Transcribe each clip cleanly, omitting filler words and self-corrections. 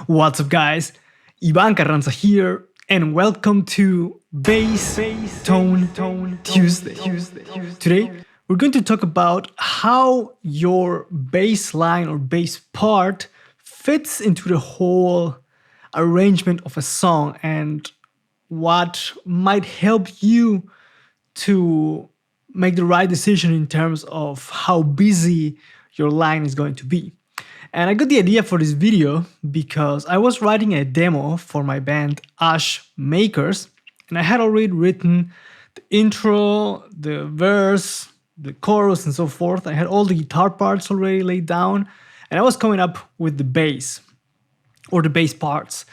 What's up, guys? Ivan Carranza here, and welcome to Bass Tone Tuesday. Today, we're going to talk about how your bass line or bass part fits into the whole arrangement of a song and what might help you to make the right decision in terms of how busy your line is going to be. And I got the idea for this video because I was writing a demo for my band Ash Makers, and I had already written the intro, the verse, the chorus, and so forth. I had all the guitar parts already laid down, and I was coming up with the bass or the bass parts.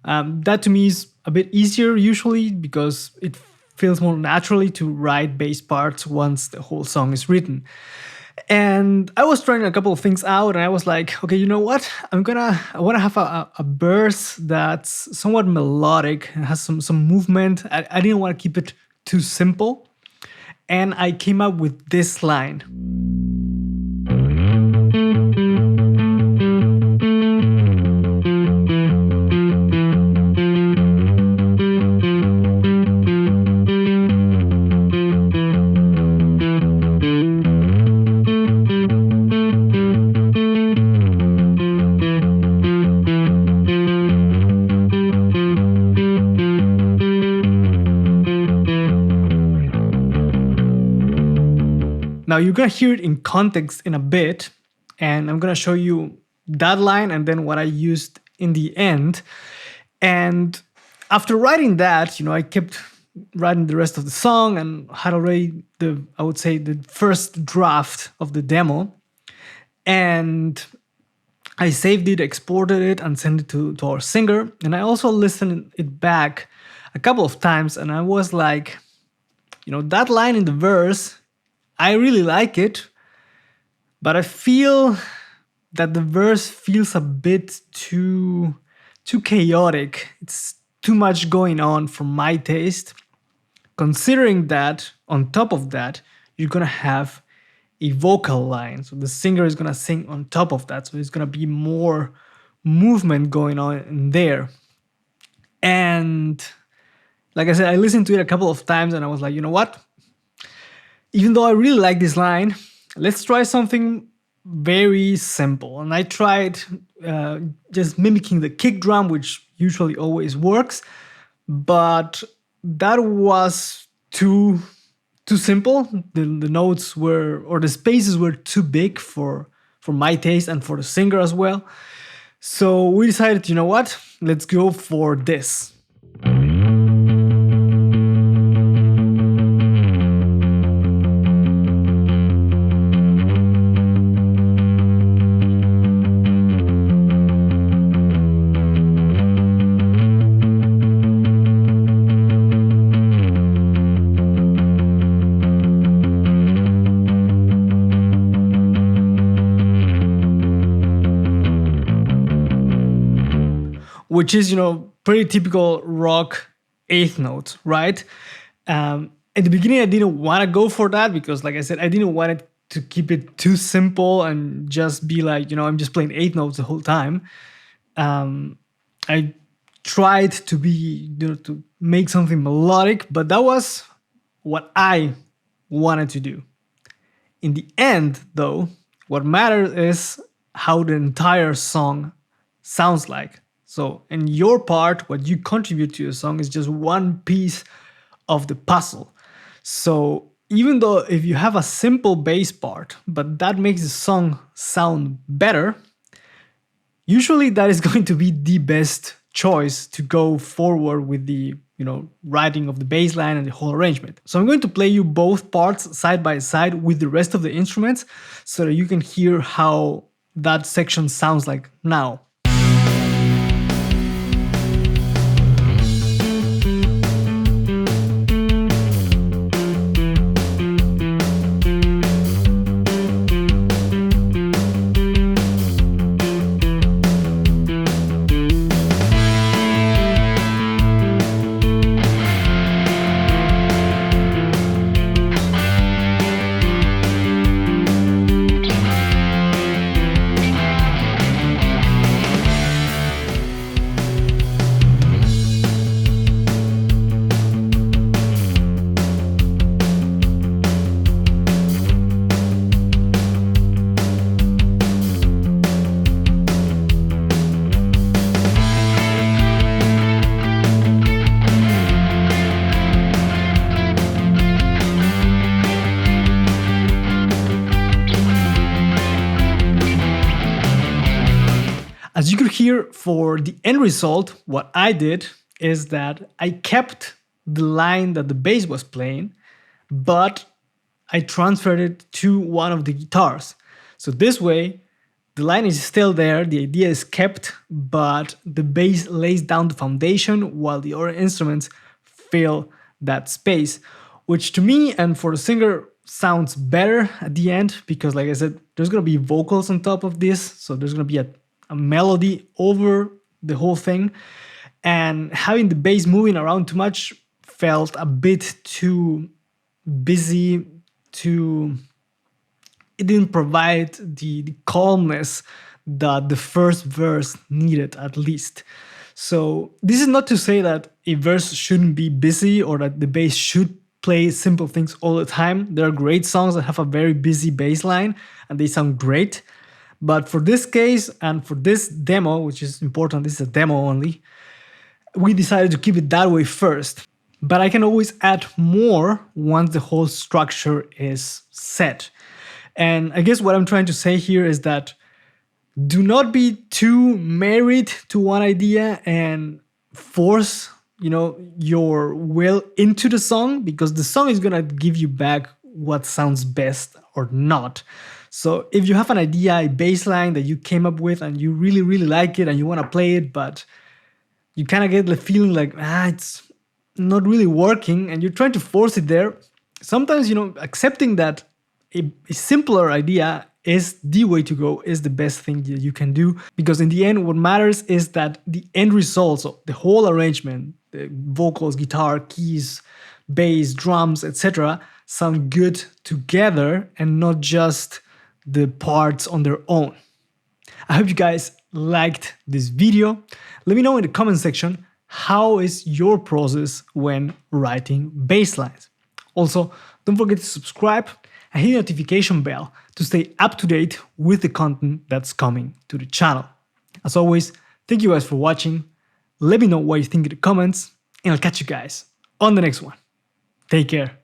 That to me is a bit easier usually because it feels more naturally to write bass parts once the whole song is written. And I was trying a couple of things out, and I was like, okay, you know what? I want to have a verse that's somewhat melodic and has some movement. I didn't want to keep it too simple, and I came up with this line. Now you're gonna hear it in context in a bit, and I'm gonna show you that line and then what I used in the end. And after writing that, I kept writing the rest of the song and had already the first draft of the demo. And I saved it, exported it, and sent it to our singer. And I also listened it back a couple of times, and I was like, that line in the verse, I really like it, but I feel that the verse feels a bit too chaotic. It's too much going on for my taste, considering that on top of that, you're gonna have a vocal line. So the singer is gonna sing on top of that. So there's gonna be more movement going on in there. And like I said, I listened to it a couple of times and I was like, you know what? Even though I really like this line, let's try something very simple. And I tried just mimicking the kick drum, which usually always works, but that was too simple. The notes were, or the spaces were too big for my taste and for the singer as well. So we decided, you know what? Let's go for this. Which is, pretty typical rock eighth notes, right? At the beginning, I didn't want to go for that because, like I said, I didn't want it to keep it too simple and just be like, I'm just playing eighth notes the whole time. I tried to be, to make something melodic, but that was what I wanted to do. In the end, though, what matters is how the entire song sounds like. So in your part, what you contribute to the song is just one piece of the puzzle. So even though if you have a simple bass part, but that makes the song sound better, usually that is going to be the best choice to go forward with the writing of the bass line and the whole arrangement. So I'm going to play you both parts side by side with the rest of the instruments so that you can hear how that section sounds like now. here for the end result, what I did is that I kept the line that the bass was playing, but I transferred it to one of the guitars. So this way, the line is still there, the idea is kept, but the bass lays down the foundation while the other instruments fill that space, which to me and for the singer sounds better at the end, because like I said, there's gonna be vocals on top of this, so there's gonna be a melody over the whole thing, and having the bass moving around too much felt a bit too busy, it didn't provide the calmness that the first verse needed, at least. So this is not to say that a verse shouldn't be busy or that the bass should play simple things all the time. There are great songs that have a very busy bass line and they sound great. But for this case and for this demo, which is important, this is a demo only, we decided to keep it that way first. But I can always add more once the whole structure is set. And I guess what I'm trying to say here is that do not be too married to one idea and force, your will into the song, because the song is gonna give you back what sounds best or not. So if you have an idea, a bass line that you came up with and you really, really like it and you want to play it, but you kind of get the feeling like, it's not really working and you're trying to force it there, sometimes, accepting that a simpler idea is the way to go, is the best thing that you can do. Because in the end, what matters is that the end results of the whole arrangement, the vocals, guitar, keys, bass, drums, etc., sound good together and not just the parts on their own. I hope you guys liked this video. Let me know in the comment section, how is your process when writing bass lines? Also, don't forget to subscribe and hit the notification bell to stay up to date with the content that's coming to the channel. As always, thank you guys for watching. Let me know what you think in the comments, and I'll catch you guys on the next one. Take care.